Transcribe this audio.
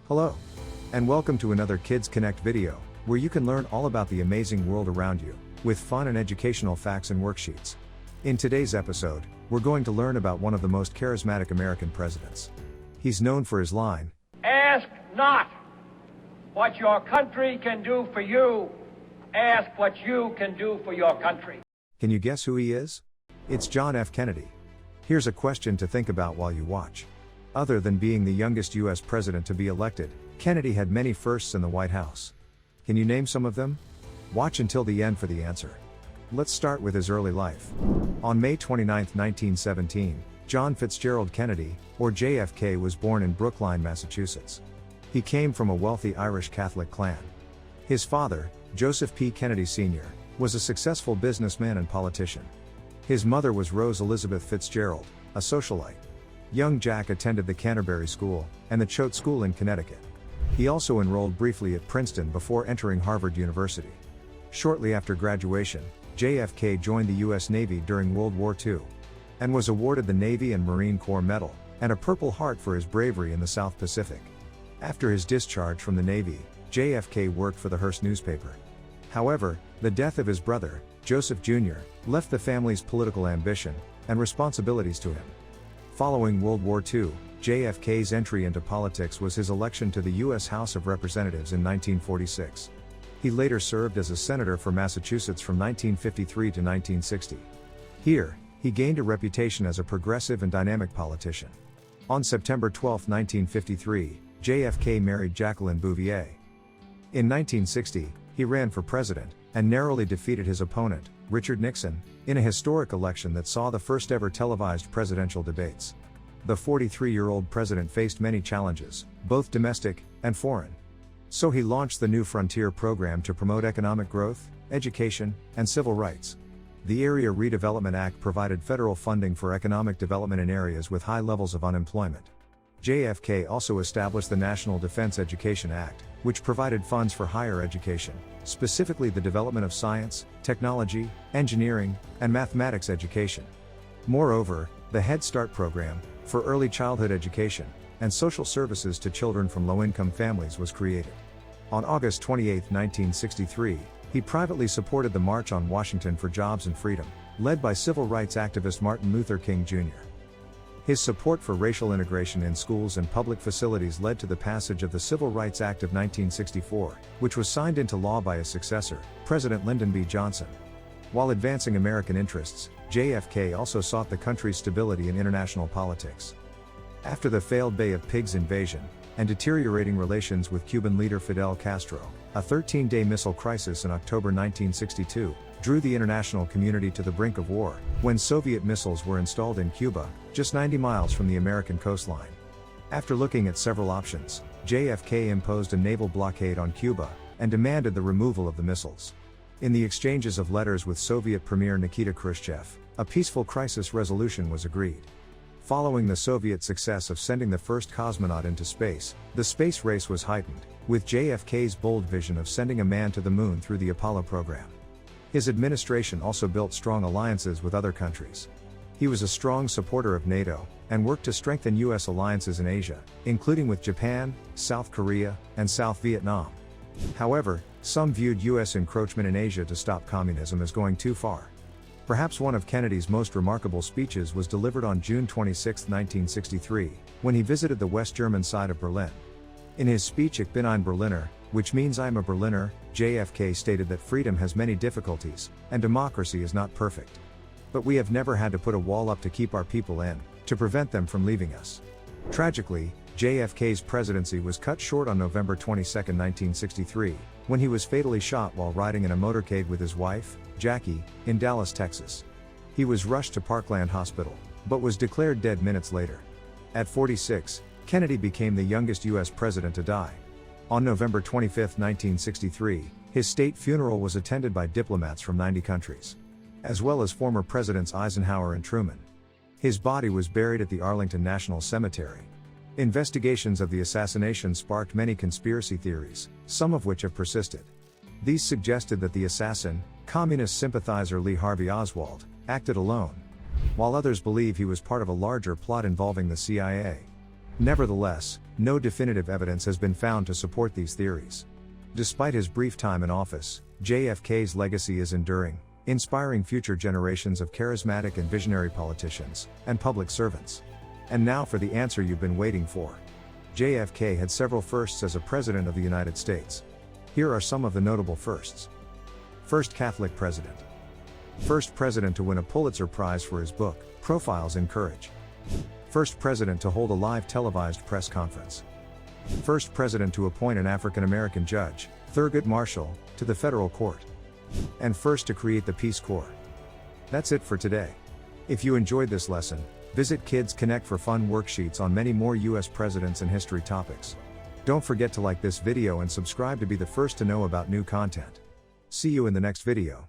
Hello, and welcome to another KidsKonnect video, where you can learn all about the amazing world around you, with fun and educational facts and worksheets. In today's episode, we're going to learn about one of the most charismatic American presidents. He's known for his line, "Ask not what your country can do for you, ask what you can do for your country." Can you guess who he is? It's John F. Kennedy. Here's a question to think about while you watch. Other than being the youngest U.S. president to be elected, Kennedy had many firsts in the White House. Can you name some of them? Watch until the end for the answer. Let's start with his early life. On May 29, 1917, John Fitzgerald Kennedy, or J.F.K., was born in Brookline, Massachusetts. He came from a wealthy Irish Catholic clan. His father, Joseph P. Kennedy Sr., was a successful businessman and politician. His mother was Rose Elizabeth Fitzgerald, a socialite. Young Jack attended the Canterbury School and the Choate School in Connecticut. He also enrolled briefly at Princeton before entering Harvard University. Shortly after graduation, J.F.K. joined the U.S. Navy during World War II and was awarded the Navy and Marine Corps Medal and a Purple Heart for his bravery in the South Pacific. After his discharge from the Navy, J.F.K. worked for the Hearst newspaper. However, the death of his brother, Joseph Jr., left the family's political ambition and responsibilities to him. Following World War II, J.F.K.'s entry into politics was his election to the U.S. House of Representatives in 1946. He later served as a senator for Massachusetts from 1953 to 1960. Here, he gained a reputation as a progressive and dynamic politician. On September 12, 1953, J.F.K. married Jacqueline Bouvier. In 1960, he ran for president and narrowly defeated his opponent, Richard Nixon, in a historic election that saw the first ever televised presidential debates. The 43-year-old president faced many challenges, both domestic and foreign. So he launched the New Frontier program to promote economic growth, education, and civil rights. The Area Redevelopment Act provided federal funding for economic development in areas with high levels of unemployment. J.F.K. also established the National Defense Education Act, which provided funds for higher education, specifically the development of science, technology, engineering, and mathematics education. Moreover, the Head Start program, for early childhood education, and social services to children from low-income families was created. On August 28, 1963, he privately supported the March on Washington for Jobs and Freedom, led by civil rights activist Martin Luther King Jr. His support for racial integration in schools and public facilities led to the passage of the Civil Rights Act of 1964, which was signed into law by his successor, President Lyndon B. Johnson. While advancing American interests, J.F.K. also sought the country's stability in international politics. After the failed Bay of Pigs invasion, and deteriorating relations with Cuban leader Fidel Castro, a 13-day missile crisis in October 1962 drew the international community to the brink of war, when Soviet missiles were installed in Cuba, just 90 miles from the American coastline. After looking at several options, J.F.K. imposed a naval blockade on Cuba, and demanded the removal of the missiles. In the exchanges of letters with Soviet Premier Nikita Khrushchev, a peaceful crisis resolution was agreed. Following the Soviet success of sending the first cosmonaut into space, the space race was heightened, with J.F.K.'s bold vision of sending a man to the moon through the Apollo program. His administration also built strong alliances with other countries. He was a strong supporter of NATO, and worked to strengthen U.S. alliances in Asia, including with Japan, South Korea, and South Vietnam. However, some viewed U.S. encroachment in Asia to stop communism as going too far. Perhaps one of Kennedy's most remarkable speeches was delivered on June 26, 1963, when he visited the West German side of Berlin. In his speech Ich bin ein Berliner, which means I'm a Berliner, J.F.K. stated that freedom has many difficulties, and democracy is not perfect. But we have never had to put a wall up to keep our people in, to prevent them from leaving us. Tragically, J.F.K.'s presidency was cut short on November 22, 1963, when he was fatally shot while riding in a motorcade with his wife, Jackie, in Dallas, Texas. He was rushed to Parkland Hospital, but was declared dead minutes later. At 46, Kennedy became the youngest U.S. president to die. On November 25, 1963, his state funeral was attended by diplomats from 90 countries, as well as former Presidents Eisenhower and Truman. His body was buried at the Arlington National Cemetery. Investigations of the assassination sparked many conspiracy theories, some of which have persisted. These suggested that the assassin, communist sympathizer Lee Harvey Oswald, acted alone, while others believe he was part of a larger plot involving the CIA. Nevertheless, no definitive evidence has been found to support these theories. Despite his brief time in office, JFK's legacy is enduring, inspiring future generations of charismatic and visionary politicians and public servants. And now for the answer you've been waiting for. JFK had several firsts as a president of the United States. Here are some of the notable firsts. First Catholic president. First president to win a Pulitzer Prize for his book, Profiles in Courage. First president to hold a live televised press conference. First president to appoint an African American judge, Thurgood Marshall, to the federal court. And first to create the Peace Corps. That's it for today. If you enjoyed this lesson, visit KidsKonnect for fun worksheets on many more U.S. presidents and history topics. Don't forget to like this video and subscribe to be the first to know about new content. See you in the next video.